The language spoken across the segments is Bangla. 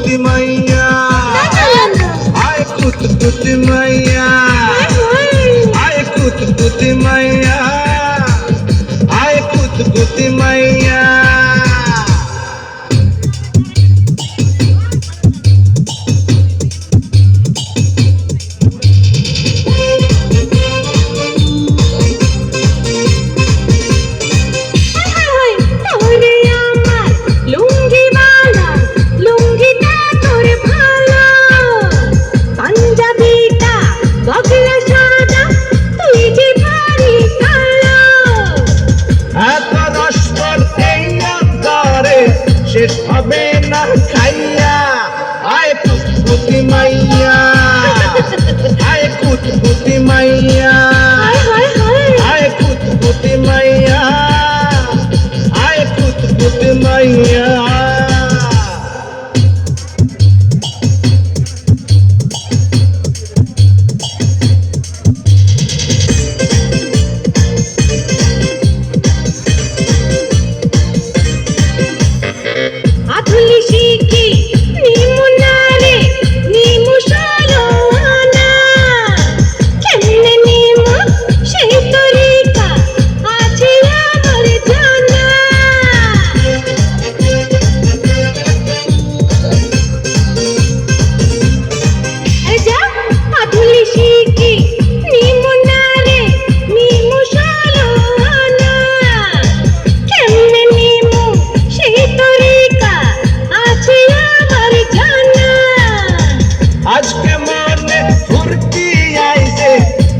কুতকুতি মাইয়া আয় কুতকুতি মাইয়া আয় কুতকুতি মাইয়া আয় কুতকুতি মাইয়া শেষ হবে না খাইয়া আয় কুতকুতি মাইয়া আয় কুতকুতি মাইয়া আয় কুতকুতি মাইয়া আয় কুতকুতি মাইয়া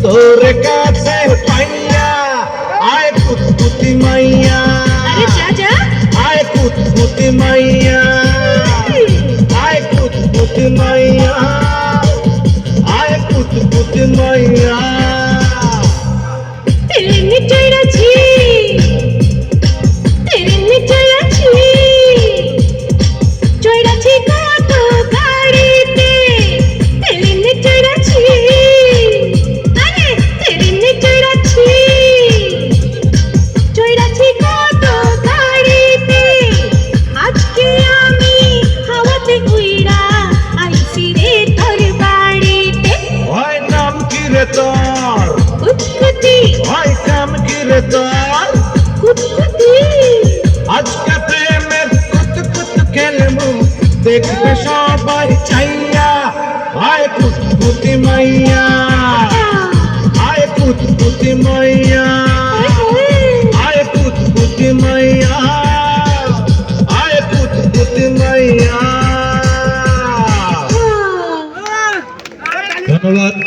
তোর কাছে পাইয়া আয় কুতকুতি মাইয়া আয় কুতকুতি মাইয়া আয় কুতকুতি মাইয়া আয় কুতকুতি মাইয়া আজকে প্রেমের কুতকুত খেলবো দেখবে সবাই চাইয়া আয় কুতকুতি মাইয়া আয় কুতকুতি মাইয়া আয় কুতকুতি মাইয়া আয় কুতকুতি মাইয়া। ধন্যবাদ।